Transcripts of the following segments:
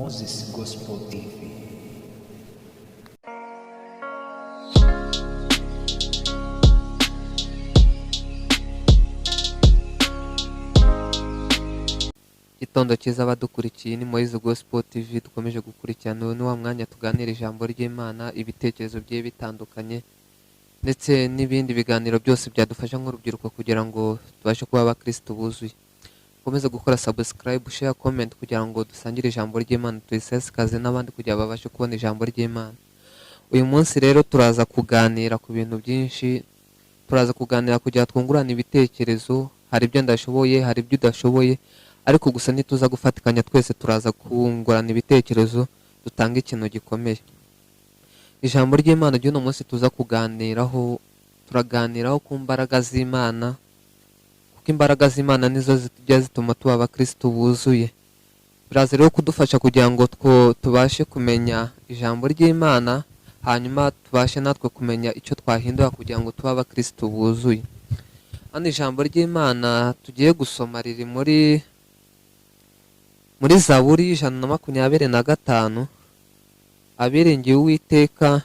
Mukomeze Gospel TV. Gitondo cyiza abadukurikiye ni Mukomeze Gospel TV dukomeje gukurikirana ni wa mwanya tuganira ijambo ry'Imana ibitekerezo bye bitandukanye ndetse n'ibindi biganiro byose byadufasha nk'urubyiruko kugira ngo tubashe kuba abakristo buzuye. Mukomeze gukora subscribe, share, comment kugira ngo dusangire ijambo ry'Imana tuyisesekaze n'abandi kugira babashe kubona ijambo ry'Imana. Uyu munsi rero turaza kuganira ku bintu byinshi, turaza kuganira kugira twungurane ibitekerezo, hari ibyo ndashoboye, hari ibyo udashoboye, ariko gusa nituza gufatikanya twese turaza kungurana ibitekerezo dutanga ikintu gikomeye. Ijambo ry'Imana ry'uno munsi tuza kuganiraho, turaganiraho ku mbaraga z'Imana, kuko imbaraga z'Imana nizo zijya zituma tuba abakristo buzuye. Biraza rero kudufasha kugira ngo tubashe kumenya ijambo ry'Imana, hanyuma tubashe natwe kumenya icyo twahindura kugira ngo tube abakristo buzuye. Hano ijambo ry'Imana tugiye gusoma riri muri Zaburi 125. Abiringiye Uwiteka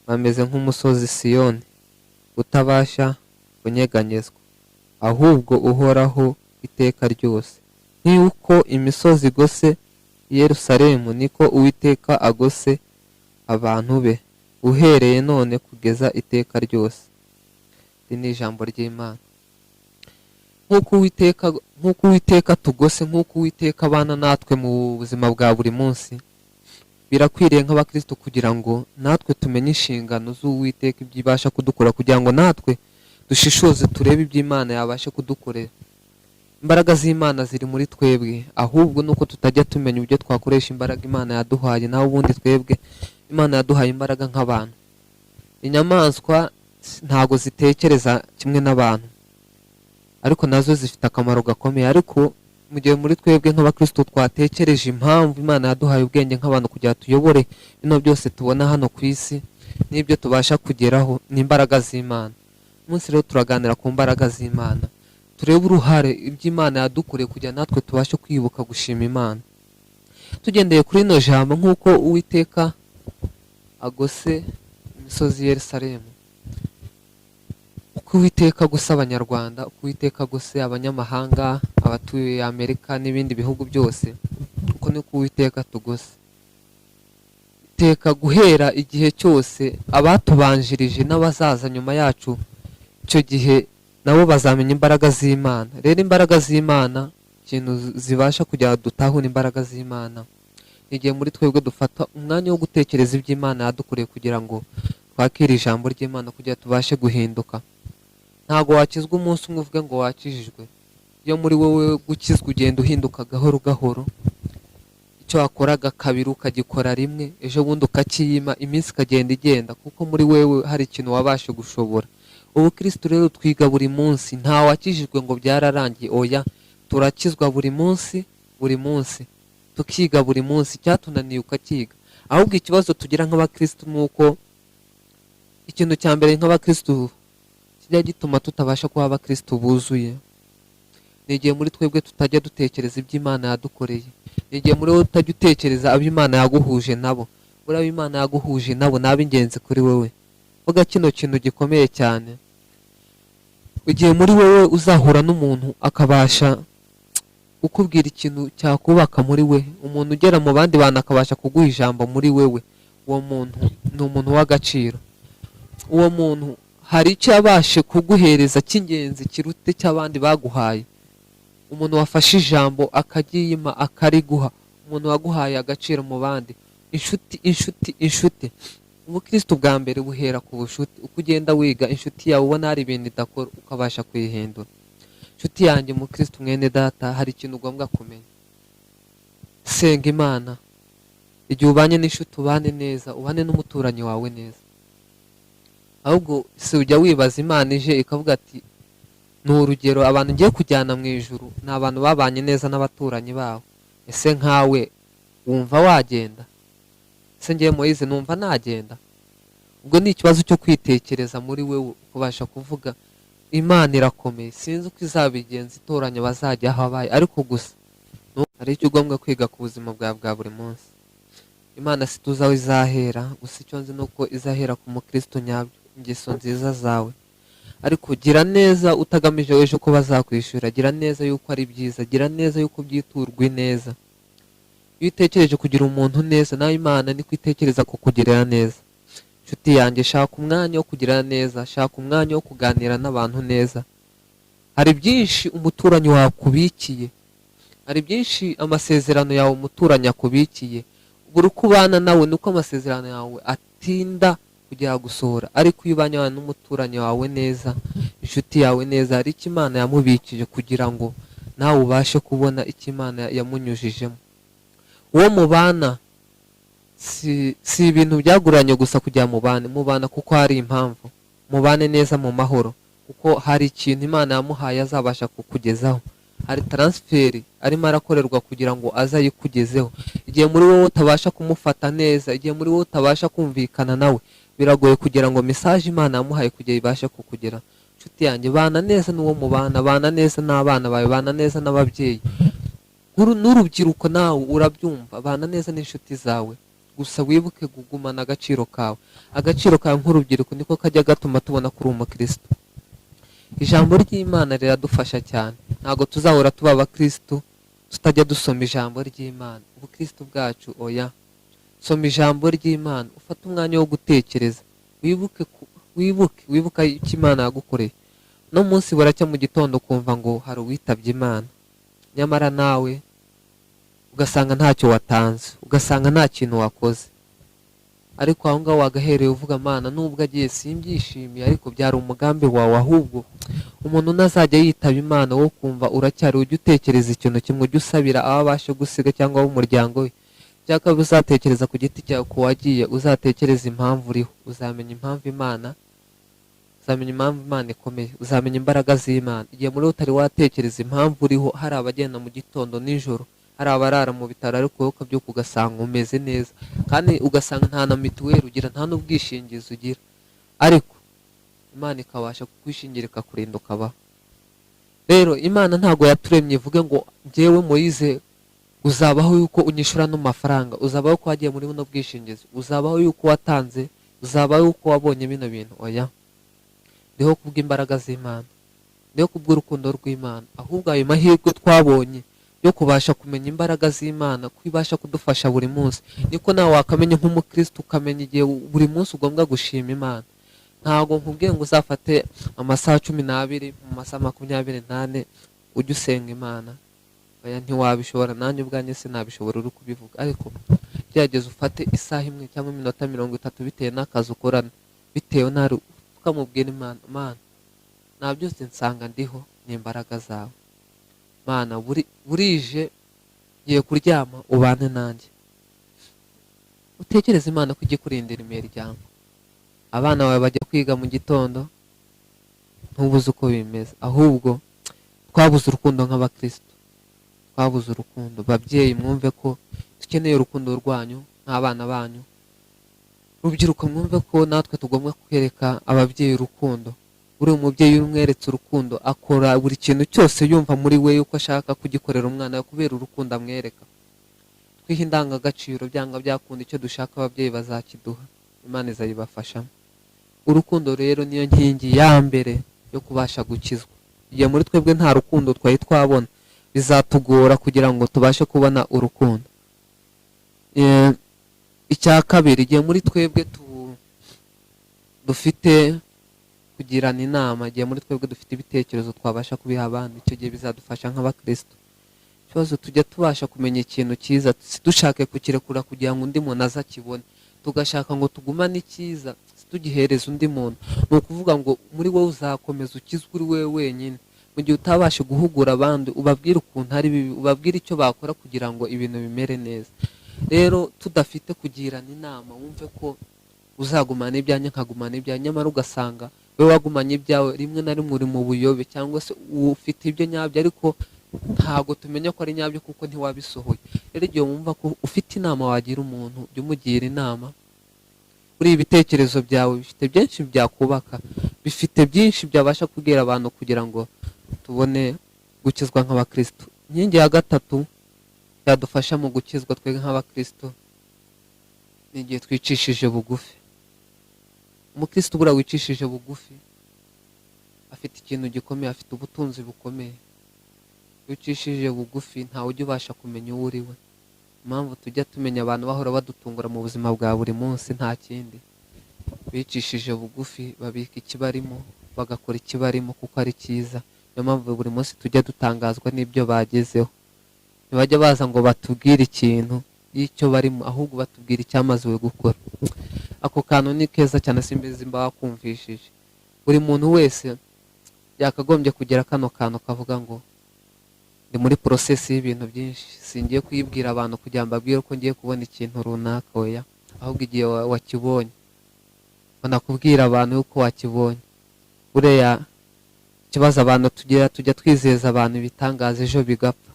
bameze nk'umusozi Siyoni utabasha kunyeganyezwa, ahubwo uhoraho iteka ryose. Nk'uko imisozi igose Yerusalemu, niko Uwiteka agose abantu be, uhereye none kugeza iteka ryose. Iri ni ijambo ry'Imana. Nk'uko Uwiteka tugose, nk'uko Uwiteka abana natwe mu buzima bwa buri munsi, birakwiriye nk'abakristo kugira ngo natwe tumenye inshingano z'Uwiteka ibyo ibasha kudukora, kugira ngo natwe dushishoze turebe ibyo Imana yabasha kudukorera. Imbaraga z'Imana ziri muri twebwe, ahubwo nuko tutajya tumenya uburyo twakoresha imbaraga Imana yaduhaye. Naho ubundi twebwe Imana yaduhaye imbaraga nk'abantu. Inyamaswa ntago zitekereza kimwe n'abantu, ariko nazo zifite akamaro gakomeye. Ariko mu gihe muri twebwe nk'abakristo twatekereje impamvu Imana yaduhaye ubwenge nk'abantu kugira tuyobore bino byose tubona hano ku isi n'ibyo tubasha kugeraho, n'imbaraga z'Imana. Umunsi rero turaganira ku mbaraga z'Imana, turebe uruhare iby'Imana yadukoreye kugira natwe tubashe kwibuka gushima Imana. Tugendeye kuri ino jambo, nk'uko Uwiteka agose imisozi Yerusalemu, uko Uwiteka agose Abanyarwanda, uko Uwiteka agose abanyamahanga, abatuye Amerika n'ibindi bihugu byose, uko niko Uwiteka tugose. Iteka guhera igihe cyose abatubanjirije n'abazaza nyuma yacu, icyo gihe nabo bazamenya imbaraga z'Imana. Rero imbaraga z'Imana, ikintu zibasha kugira dutahura imbaraga z'Imana, igihe muri twebwe dufata umwanya wo gutekereza iby'Imana yadukoreye kugira ngo twakire ijambo ry'Imana kugira tubashe guhinduka. Ntago wakizwa umunsi umwe uvuge ngo wakijijwe. Iyo muri wowe gukizwa ugenda uhinduka gahoro gahoro, icyo wakoraga kabiri ukagikora rimwe, ejo bundi ukakiyima, iminsi ikagenda igenda, kuko muri wewe hari ikintu wabashe gushobora. Ubu Kristo rero twiga buri munsi, nta wakijijwe ngo byararangiye, oya, turakizwa buri munsi tukiga buri munsi, cyatunaniye ukakiga. Ahubwo ikibazo tugira nk'abakristo nuko ikintu cya mbere nk'abakristo kijya gituma tutabasha kuba abakristo buzuye, ni igihe muri twebwe tutajya dutekereza iby'Imana yadukoreye. Ni igihe muri wowe utajya utekereza abo Imana yaguhuje nabo. Buriya abo Imana yaguhuje nabo ni ab'ingenzi kuri wowe. Vuga kino kintu gikomeye cyane. Igihe muri wowe uzahura n'umuntu akabasha ukubwira ikintu cyakubaka muri we, umuntu ugera mu bandi bantu akabasha kuguha ijambo muri wewe, uwo muntu ni umuntu w'agaciro. Uwo muntu hari icyo yabashe kuguhereza cy'ingenzi kirute cy'abandi baguhaye. Umuntu wafashe ijambo akagiyima akariguha, umuntu waguhaye agaciro mu bandi. Inshuti. Ubukristo bwa mbere buhera ku bushuti. Uko ugenda wiga inshuti yawe ubona hari ibintu idakora, ukabasha kuyihindura. Inshuti yanjye mu Kristo mwene data, hari ikintu ugomba kumenya. Senga Imana. Igihe ubanye n'inshuti ubane neza, ubane n'umuturanyi wawe neza. Ahubwo si ujya wibaza Imana ije ikavuga ati ni urugero, abantu ngiye kujyana mu ijuru ni abantu babanye neza n'abaturanyi babo. Ese nkawe wumva wagenda? Ese ngiye Moise numva nagenda? Ubwo ni ikibazo cyo kwitekereza muri wewe, ukabasha kuvuga Imana irakomeye, sinzi uko izabigenza itoranya bazajya aho abaye, ariko gusa hari icyo ugomba kwiga ku buzima bwawe bwa buri munsi. Imana si tuzi aho izahera, gusa icyo nzi ni uko izahera ku mukristo nyabyo, ingeso nziza zawe. Ariko gira neza utagamije ejo ko bazakwishyura, gira neza yuko ari byiza, gira neza yuko byiturwa neza. Iyo utekereje kugira umuntu neza, nawe Imana niko itekereza kukugirira neza. Nshuti yanjye, shaka umwanya wo kugira neza, shaka umwanya wo kuganira n'abantu neza. Hari byinshi umuturanyi wawe akubikiye, hari byinshi amasezerano yawe umuturanyi akubikiye. Buri uko ubana nawe niko amasezerano yawe atinda kujya gusohora. Ariko iyo ubanye n'umuturanyi wawe neza, inshuti yawe neza, hari icyo Imana yamubikije kugira ngo nawe ubashe kubona icyo Imana yamunyujijemo. Uwo mubana si ibintu byaguranye gusa kujya mubana kuko hari impamvu. Mubane neza mu mahoro kuko hari ikintu Imana yamuhaye azabasha kukugezaho. Hari transferi arimo arakorerwa kugira ngo azayikugezeho. Igihe muri wowe utabasha kumufata neza, igihe muri wowe utabasha kumvikana nawe, biragoye kugira ngo message Imana yamuhaye kujya ibashe kukugera. Nshuti yanjye, bana neza n'uwo mubana, bana neza n'abana bawe, bana neza n'ababyeyi. N'urubyiruko nawe urabyumva, bana neza n'inshuti zawe. Gusa wibuke kugumana agaciro kawe. Agaciro kawe nk'urubyiruko niko kajya gatuma tubona kuri umukristo. Ijambo ry'Imana riradufasha cyane. Ntago tuzahora tuba abakristo tutajya dusoma ijambo ry'Imana. Ubukristo bwacu oya. Soma ijambo ry'Imana, ufate umwanya wo gutekereza. Wibuka icyo Imana yagukoreye. No munsi buracya mu gitondo kumva ngo hari uwitabye Imana. Nyamara nawe ugasanga ntacyo watanze, ugasanga nta kintu wakoze. Ariko aho ngaho wagahereye uvuga, Mana nubwo agiye simbyishimiye, ariko byari umugambi wawe. Ahubwo umuntu nazajya yitaba Imana wo kumva uracyari, ujye utekereza ikintu kimwe, ujye usabira abo abashe gusiga cyangwa ab'umuryango we. Cyangwa uzatekereza ku giti cyawe ko wagiye, uzatekereza impamvu uriho, uzamenya impamvu Imana ikomeye, uzamenya imbaraga z'Imana. Igihe muri utari watekereza impamvu uriho, hari abagenda mu gitondo nijoro, hari abarara mu bitaro, ariko wowe ukabyuka ugasanga umeze neza, kandi ugasanga nta na mituweli ugira, nta n'ubwishingizi ugira, ariko Imana ikabasha kukwishingira ikakurinda ukabaho. Rero Imana ntabwo yaturemye ivuge ngo njyewe Moise uzabaho yuko unyishura no mafaranga, uzabaho ko wagiye muri buno bwishingizi, uzabaho yuko watanze, uzabaho yuko wabonye bino bintu. Oya, ndiho kubw'imbaraga z'Imana, ndiho kubw'urukundo rw'Imana. Ahubwo ayo mahirwe twabonye yo kubasha kumenya imbaraga z'Imana, kwibasha kudufasha buri munsi, niko nawe wakamenya nk'umukristo, ukamenya igihe buri munsi ugomba gushima Imana. Ntabwo nkubwiye ngo uzafate amasaha 12 mu masaha 24 ujye usenga Imana. Oya, ntiwabishobora, nanjye ubwanjye sinabishobora uri kubivuga. Ariko gerageza ufate isaha imwe cyangwa iminota 30 bitewe n'akazi ukorana, bitewe n'ari, ukamubwira Imana, Mana nta byose nsanga ndiho ni imbaraga zawe. Mana burije ngiye kuryama, ubane nanjye. Utekereze Imana ko ijye kurindira imiryango. Abana bawe bajya kwiga mu gitondo, ntubuze uko bimeze. Ahubwo twabuze urukundo nk'abakristo, twabuze urukundo. Babyeyi, mwumve ko dukeneye urukundo rwanyu nk'abana banyu. Rubyiruko, mwumve ko natwe tugomba kwereka ababyeyi urukundo. Uri umubyeyi umweretse urukundo, akora buri kintu cyose yumva muri we yuko ashaka kugikorera umwana we kubera urukundo amwereka. Twihe indangagaciro, byanga byakunda icyo dushaka ababyeyi bazakiduha, Imana izayibafashamo. Urukundo rero niyo nkingi ya mbere yo kubasha gukizwa. Igihe muri twebwe nta rukundo twari twabona, bizatugora kugira ngo tubashe kubona urukundo. Icya kabiri, igihe muri twebwe dufite kugirana inama, igihe muri twebwe dufite ibitekerezo twabasha kubiha abandi, icyo gihe bizadufasha nk'abakristo. Ikibazo tujya tubasha kumenya ikintu cyiza, dushake kukirekura kugira ngo undi muntu azakibone, tugashaka ngo tugumane icyiza tugihereza undi muntu. Ni ukuvuga ngo muri wowe uzakomeza ukizwe uri wowe wenyine, mu gihe utabasha guhugura abandi, ubabwira ukuntu ari bibi, ubabwira icyo bakora kugira ngo ibintu bimere neza. Rero tudafite kugirana inama, wumve ko uzagumana ibyanyu nkagumana ibyanyu, nyamara ugasanga we wagumanye ibyawe, rimwe na rimwe uri mu buyobe, cyangwa se ufite ibyo nyabyo ariko ntago tumenya ko ari nyabyo kuko ntiwabisohoye. Rero igihe wumva ko ufite inama wagira umuntu, jya umugira inama. Buri ibitekerezo byawe bifite byinshi byakubaka, bifite byinshi byabasha kubwira abantu kugira ngo tubone gukizwa nk'abakristo. Inkingi ya gatatu byadufasha mu gukizwa twebwe nk'abakristo ni igihe twicishije bugufi. Umukristo buriya wicishije bugufi afite ikintu gikomeye, afite ubutunzi bukomeye. Wicishije bugufi ntawe ujya ubasha kumenya uwo uri we. Impamvu tujya tumenya abantu bahora badutungura mu buzima bwa buri munsi nta kindi, bicishije bugufi babika ikibarimo, bagakora ikibarimo kuko ari cyiza. Niyo mpamvu buri munsi tujya dutangazwa n'ibyo bagezeho. Ntibajya baza ngo batubwire ikintu y'icyo barimo, ahubwo batubwira icyamaze gukora. Ako kantu ni keza cyane, simbizi mba wakumvishije. Buri muntu wese yakagombye kugira kano kantu kavuga ngo ndi muri process y'ibintu byinshi, singiye kwibwira abantu kugira ngo mbabwire ko ngiye kubona ikintu runaka, oya, ahubwo igihe wakibonye banakubwira abantu yuko wakibonye. Buriya ikibazo abantu tujya twizeza abantu ibitangaza ejo bigapfa,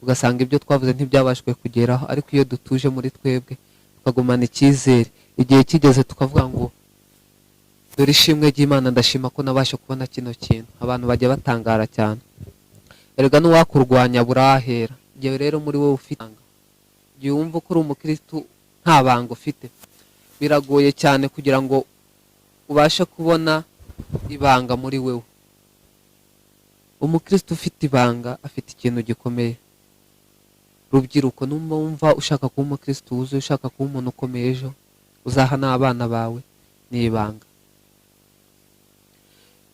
ugasanga ibyo twavuze ntibyabashwe kugeraho. Ariko iyo dutuje muri twebwe tukagumana icyizere, igihe kigeze tukavuga ngo dore ishimwe ry'Imana, ndashima ko nabasha kubona kino kintu, abantu bajya batangara cyane. Erega n'uwakurwanya burahera. Igihe rero muri wowe ufite ibanga, igihe wumva ko uri umukristo nta banga ufite, biragoye cyane kugira ngo ubashe kubona ibanga muri wewe. Umukristo ufite ibanga afite ikintu gikomeye. Rubyiruko, numva wumva ushaka kuba umukristo wuzuye, ushaka kuba umuntu ukomeye ejo uzaha n'abana bawe, ni ibanga.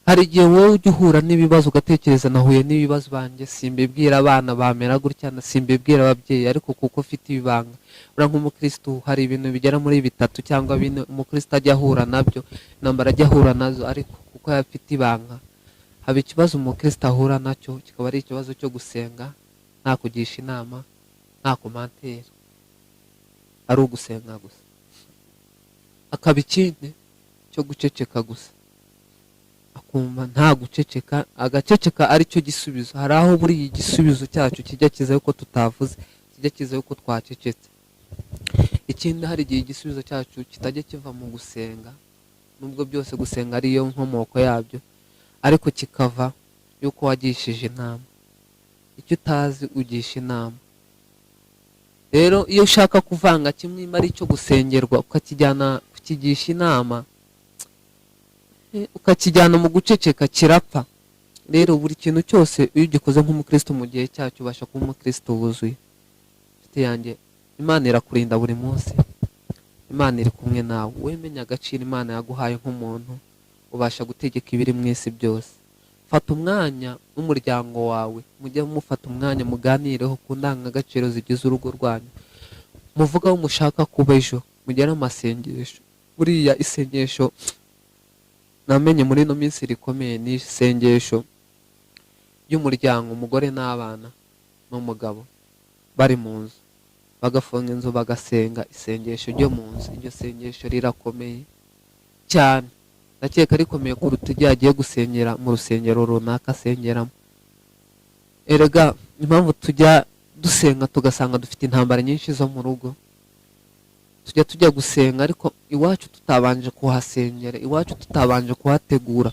Hari igihe wowe ujya uhura n'ibibazo ugatekereza nahuye n'ibibazo banjye, simbibwira abana bamera gutya, simbibwira ababyeyi, ariko kuko ufite ibanga. Ura nk'umukristo hari ibintu bigera muri 3 cyangwa 4 umukristo ajya ahura nabyo, intambara ajya ahura nazo, ariko kuko afite ibanga, haba ikibazo umukristo ahura nacyo kikaba ari ikibazo cyo gusenga, nta kugisha inama, nta komantere, ari ugusenga gusa. Akaba ikindi cyo guceceka gusa, akumva nta guceceka, agaceceka ari cyo gisubizo. Hari aho buri igisubizo cyacu kijya kiza yuko tutavuze, kijya kiza yuko twacecetse. Ikindi hari igihe igisubizo cyacu kitajya kiva mu gusenga, nubwo byose gusenga ariyo nkomoko yabyo, ariko kikava yuko wagishije inama. Icyo utazi ugisha inama. Rero iyo ushaka kuvanga kimwe ari cyo gusengerwa ukakijyana kukigisha inama, ukakijyana mu guceceka, kirapfa. Rero buri kintu cyose iyo ugikoze nk'umukristo mu gihe cyacyo ubasha kuba umukristo wuzuye. Nshuti yanjye, Imana irakurinda buri munsi, Imana iri kumwe nawe. Wemenya agaciro Imana yaguhaye nk'umuntu, ubasha gutegeka ibiri mu isi byose. Fata umwanya n'umuryango wawe, mujye mufata umwanya muganireho ku ndangagaciro zigize urugo rwanyu, muvuga aho mushaka kuba ejo, mugire amasengesho. Buriya isengesho namenye muri ino minsi rikomeye ni isengesho ry'umuryango, umugore n'abana n'umugabo bari mu nzu, bagafunga inzu bagasenga isengesho ryo mu nzu. Iryo sengesho rirakomeye cyane, ndakeka rikomeye kuruta igihe agiye gusengera mu rusengero runaka asengeramo. Erega impamvu tujya dusenga tugasanga dufite intambara nyinshi zo mu rugo, tujya gusenga ariko iwacu tutabanje kuhasengera, iwacu tutabanje kuhategura.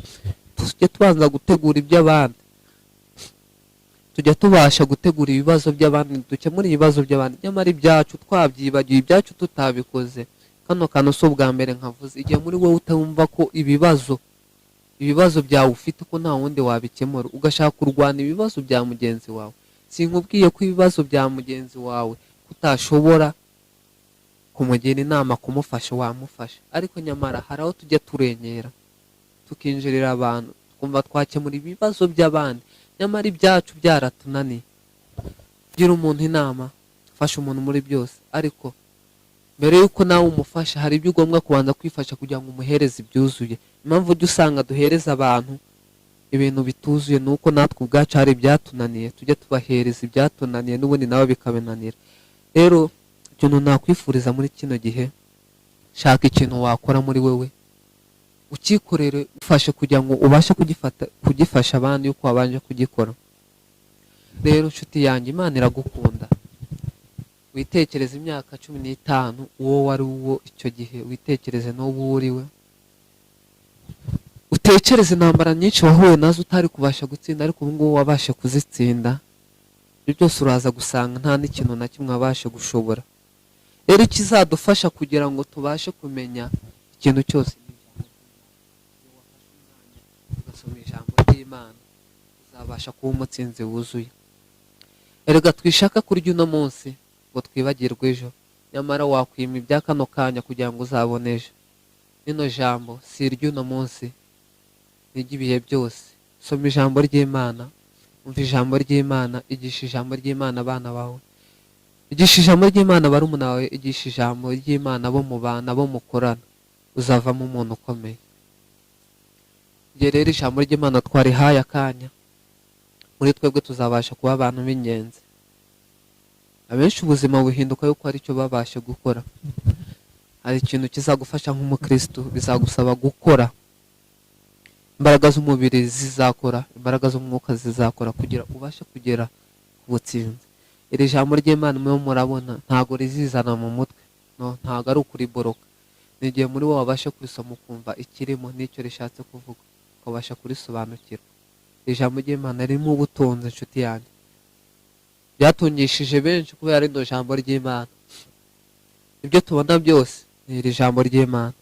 Tujya tubanza gutegura iby'abandi, tujya tubasha gutegura ibibazo by'abandi, dukemura ibibazo by'abandi, nyamara ibyacu twabyibagiwe, ibyacu tutabikoze. Kano kantu si ubwa mbere nkavuze. Igihe muri wowe utumva ko ibibazo byawe ufite ko nta wundi wabikemura, ugashaka kurwana ibibazo bya mugenzi wawe, sinkubwiye ko ibibazo bya mugenzi wawe utashobora kumugira inama kumufasha, wamufasha. Ariko nyamara hari aho tujya turengera tukinjirira abantu, twumva twakemura ibibazo by'abandi, nyamara ibyacu byaratunaniye. Gira umuntu inama, fasha umuntu muri byose, ariko mbere yuko nawe umufasha hari ibyo ugomba kubanza kwifasha kugira ngo umuhereze ibyuzuye. Impamvu ujya usanga duhereza abantu ibintu bituzuye nuko natwe ubwacu hari ibyatunaniye, tujya tubahereza ibyatunaniye n'ubundi nawe bikabenanira. Rero ikintu nakwifuriza muri kino gihe, shaka ikintu wakora muri wewe, ukikorere, ufashe kugira ngo ubashe kugifasha abandi yuko wabanje kugikora. Rero nshuti yanjye, Imana iragukunda. Witekereze imyaka 15 uwo wari uwo icyo gihe, witekereze n'ubu uriwe, utekereze intambara nyinshi wahuye nazo utari kubasha gutsinda, ariko ubu ngubu wabashe kuzitsinda. ibyo byose uraza gusanga nta n'ikintu na kimwe wabashe gushobora. Rero ikizadufasha kugira ngo tubashe kumenya ikintu cyose ugasoma ijambo ry'Imana, uzabasha kuba umutsinzi wuzuye. Erega twishaka kurya uno munsi ngo twibagirwe ejo, nyamara wakwima ibya kano kanya kugira ngo uzabone ejo. Rino jambo si iry'uno munsi, ni iry'ibihe byose. Soma ijambo ry'Imana, umva ijambo ry'Imana, igisha ijambo ry'Imana abana bawe, igisha ijambo ry'Imana barumuna bawe, igisha ijambo ry'Imana abo mubana, abo mukorana, uzavamo umuntu ukomeye. Igihe rero ijambo ry'Imana twarihaye akanya, muri twebwe tuzabasha kuba abantu b'ingenzi. Abenshi ubuzima buhinduka yuko hari icyo babasha gukora. Hari ikintu kizagufasha nk'umukristo, bizagusaba gukora. Imbaraga z'umubiri zizakora, imbaraga z'umwuka zizakora kugira ubashe kugera ku butsinzi. Iri jambo ry'Imana mwe murabona ntago rizizana mu mutwe, no, ntago ari ukuriboroka. Ni igihe muri wowe wabasha kurisoma ukumva ikirimo n'icyo rishatse kuvuga, ukabasha kurisobanukirwa. Ijambo ry'Imana ririmo ubutunzi, inshuti yanjye. Byatungishije benshi kubera rino jambo ry'Imana. Ibyo tubona byose ni iri jambo ry'Imana.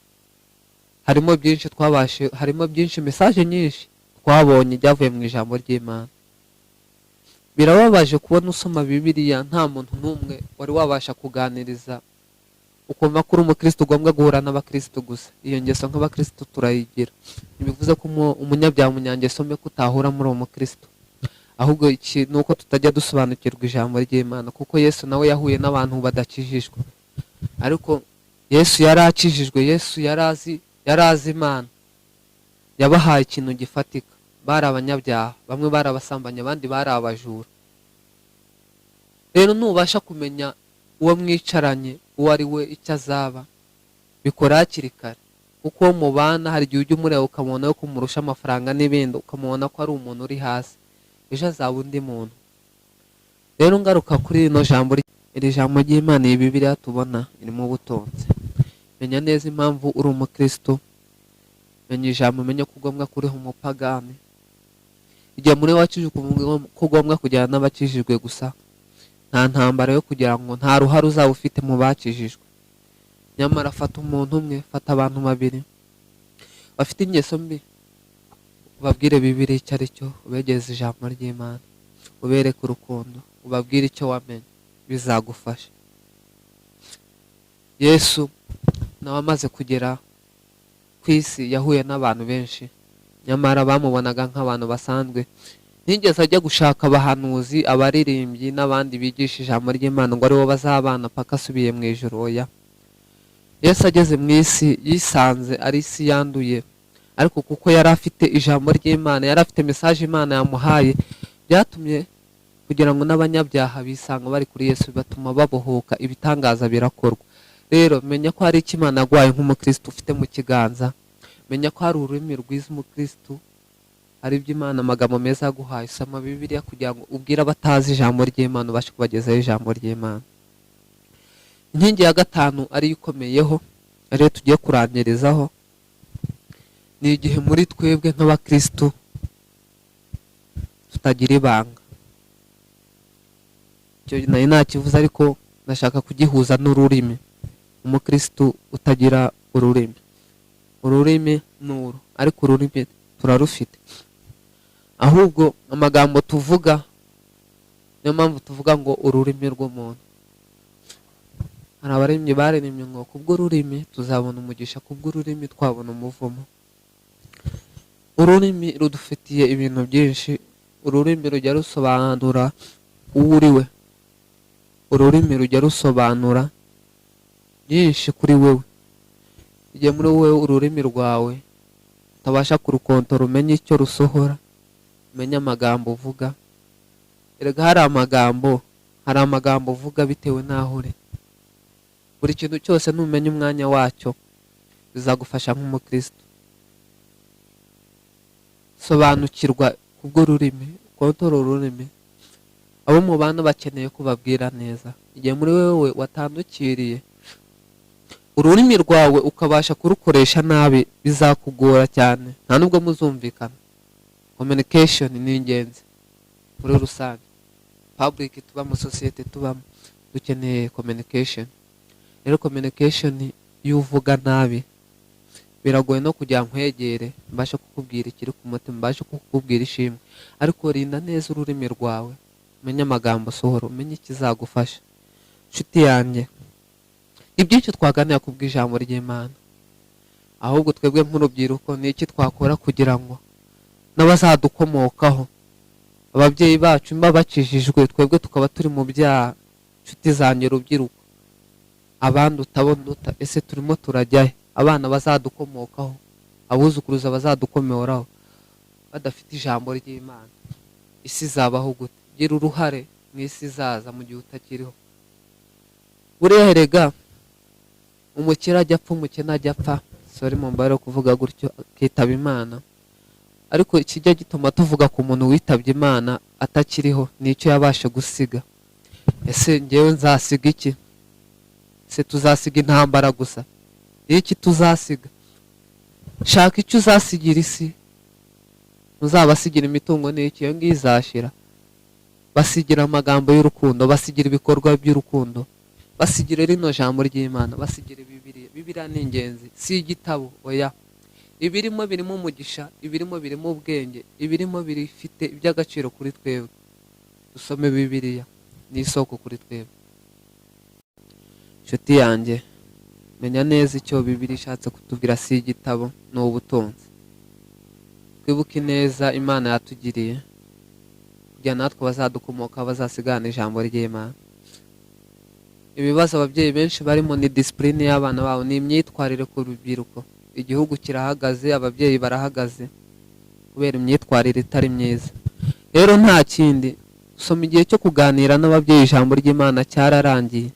Harimo byinshi message nyinshi twabonye byavuye mu ijambo ry'Imana. Birababaje kubona usoma Bibiliya nta muntu n'umwe wari wabasha kuganiriza, ukumva ko uri umukristo ugomba guhura n'abakristo gusa. Iyo ngeso nk'abakristo turayigira, ntibivuze ko umunyabyaha umunyangeso mbe kutahura muri uwo mukristo, ahubwo iki nuko tutajya dusobanukirwa ijambo ry'Imana, kuko Yesu nawe yahuye n'abantu badakijijwe, ariko Yesu yari akijijwe. Yesu yari azi Imana, yabahaye ikintu gifatika. Bari abanyabyaha, bamwe bari abasambanya, abandi bari abajura. Rero nubasha kumenya uwo mwicaranye uwo ari we, icyo azaba, bikora hakiri kare, kuko uwo mubana hari igihe ujya umureba ukamubona ko umurusha amafaranga n'ibindi, ukamubona ko ari umuntu uri hasi, ejo azaba undi muntu. Rero ngaruka kuri rino jambo, iri jambo ry'Imana, iyi Bibiliya tubona irimo ubutunzi. Menya neza impamvu uri umukristo, menya ijambo, menya ko ugomba kuriho umupagani. Igihe muri wakijijwe ko ugomba kujyana n'abakijijwe gusa, nta ntambara yo kugira ngo nta ruhare uzaba ufite mu bakijijwe. Nyamara fata umuntu umwe, fata abantu babiri bafite ingeso mbi, ubabwire Bibiliya icyo ari cyo, ubegeze ijambo ry'Imana, ubereke urukundo, ubabwire icyo wamenye, bizagufasha. Yesu nawe amaze kugera ku isi yahuye n'abantu benshi, nyamara bamubonaga nk'abantu basanzwe. Ntigeze ajya gushaka abahanuzi, abaririmbyi n'abandi bigisha ijambo ry'Imana ngo aribo bazabana paka asubiye mu ijuru. Oya, Yesu ageze mu isi yisanze ari isi yanduye, ariko kuko yari afite ijambo ry'Imana, yari afite message Imana yamuhaye, byatumye kugira ngo n'abanyabyaha bisanga bari kuri Yesu, batuma babohoka, ibitangaza birakorwa. Rero menya ko hari icyo Imana yaguhaye nk'umukristo ufite mu kiganza. Menya ko hari ururimi rwiza umukristo, hari ibyo Imana, amagambo meza yaguhaye. Soma Bibiliya kugira ngo ubwire abatazi ijambo ry'Imana, ubashe kubagezaho ijambo ry'Imana. Inkingi ya gatanu ariyo ikomeyeho, ariyo tugiye kurangirizaho, ni igihe muri twebwe nk'abakristo tutagira ibanga. Icyo nari nakivuze, ariko ndashaka kugihuza n'ururimi. Umukristo utagira ururimi, ururimi nuru, ariko ururimi turarufite. Ahubwo amagambo tuvuga, niyo mpamvu tuvuga ngo ururimi rw'umuntu. Hari abaririmbyi baririmbye ngo kubw'ururimi tuzabona umugisha, kubw'ururimi twabona umuvumo. Ururimi rudufitiye ibintu byinshi. Ururimi rujya rusobanura uwo uri we, ururimi rujya rusobanura byinshi kuri wewe. Igihe muri wowe ururimi rwawe utabasha kurukontora, umenye icyo rusohora, umenye amagambo uvuga. Erega hari amagambo uvuga bitewe n'aho uri. Buri kintu cyose numenye umwanya wacyo, bizagufasha nk'umukristo. Sobanukirwa kubw'ururimi, kontora ururimi. Abo mubana bakeneye kubabwira neza. Igihe muri wowe watandukiriye, ururimi rwawe ukabasha kurukoresha nabi, bizakugora cyane, nta nubwo muzumvikana. Communication ni ingenzi muri rusange. public tuba mu society tubamo dukeneye communication. Rero communication iyo uvuga nabi biragoye no kugira nkwegere mbashe kukubwira ikiri ku mutima, mbashe kukubwira ishimwe, ariko rinda neza ururimi rwawe, umenye amagambo sohora, umenye ikizagufasha. Nshuti yanjye, ibyinshi twaganira ku bw'ijambo ry'Imana, ahubwo twebwe nk'urubyiruko ni iki twakora kugira ngo n'abazadukomokaho, ababyeyi bacu mba bakijijwe, twebwe tukaba turi mu byaha. Nshuti zanjye rubyiruko, abandi utabonduta, ese turimo turajyahe? Abana bazadukomokaho, abuzukuruza bazadukomoraho badafite ijambo ry'Imana, isi izabaho gute? Gira uruhare mu isi izaza mu gihe utakiriho. Buriya erega umukire ajya apfa, umukene ajya apfa, sorry mumbare kuvuga gutyo, akitaba Imana, ariko ikijya gituma tuvuga ku muntu witabye Imana atakiriho ni icyo yabasha gusiga. Ese njyewe nzasiga iki? Se tuzasiga intambara gusa? Iki tuzasiga? Shaka icyo uzasigira isi. Ntuzabasigira imitungo n'iki, iyo ngiyo izashira. Basigira amagambo y'urukundo, basigira ibikorwa by'urukundo, basigire rino jambo ry'Imana, basigire Bibiliya. Bibiliya ni ingenzi, si igitabo oya. Ibirimo birimo umugisha, ibirimo birimo ubwenge, ibirimo birifite iby'agaciro kuri twebwe. Dusome Bibiliya, ni isoko kuri twebwe. Nshuti yanjye, menya neza icyo Bibiliya ishatse kutubwira, si igitabo, ni ubutunzi. Twibuke neza Imana yatugiriye kugira natwe bazadukomoka bazasigana ijambo ry'Imana. Ibibazo ababyeyi benshi barimo ni discipline y'abana babo, ni imyitwarire ku rubyiruko. Igihugu kirahagaze, ababyeyi barahagaze kubera imyitwarire itari myiza. Rero nta kindi, usoma igihe cyo kuganira n'ababyeyi ijambo ry'Imana cyararangiye,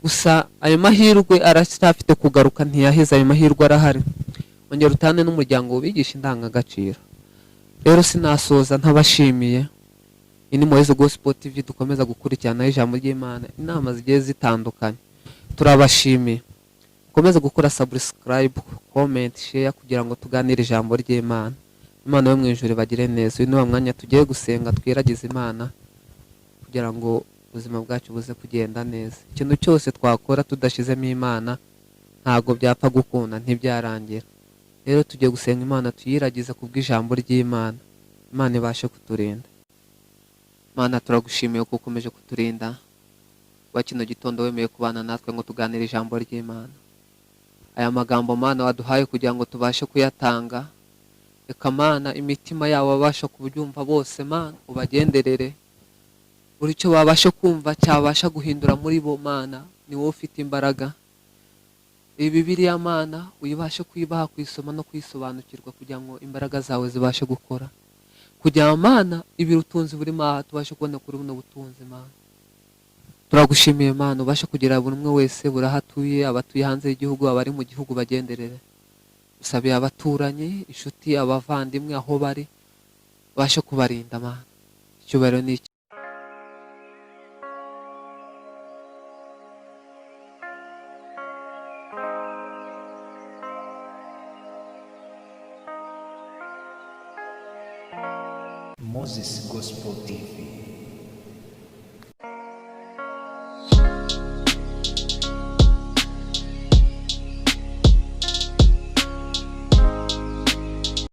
gusa ayo mahirwe aracyafite kugaruka, ntiyaheze, ayo mahirwe arahari. Ongera utane n'umuryango ubigisha indangagaciro. Rero sinasoza ntabashimiye. Ini Mukomeze Gospel TV dukomeza gukurikirana ijambo ry'Imana, inama zigiye zitandukanye. Turabashimiye. Mukomeze gukora subscribe, comment, share kugira ngo tuganire ijambo ry'Imana. Imana yo mu ijuru bagire neza. Uyu ni wa mwanya tugiye gusenga, twiragize Imana kugira ngo ubuzima bwacu buze kugenda neza. Ikintu cyose twakora tudashizemo Imana ntago byapfa gukunda, ntibyarangira. Rero tugiye gusenga Imana, tuyiragize kubw'ijambo ry'Imana. Imana ibashe kuturinda. Mana, turagushimiye ko ukomeje kuturinda. Wa kino gitondo wemeye kubana natwe ngo tuganire ijambo ry'Imana. Aya magambo Mana waduhaye kugira ngo tubashe kuyatanga. Reka Mana imitima yabo babasha kubyumva bose, Mana ubagenderere. Buri cyo babasha kumva cyabasha guhindura muri bo, Mana ni wowe ufite imbaraga. Iyi Bibiliya Mana uyibashe kuyibaha, kuyisoma no kuyisobanukirwa kugira ngo imbaraga zawe zibashe gukora. Kugira Mana ibirutunzi buri Mana tubashe kubona kuri buno butunzi Mana. Turagushimiye Mana, ubashe kugira buri umwe wese burahatuye, abatuye hanze y'igihugu, abari mu gihugu bagenderere. Usabiye abaturanyi, inshuti, abavandimwe aho bari, ubashe kubarinda Mana. Icyubahiro ni iki. Moses Gospel TV.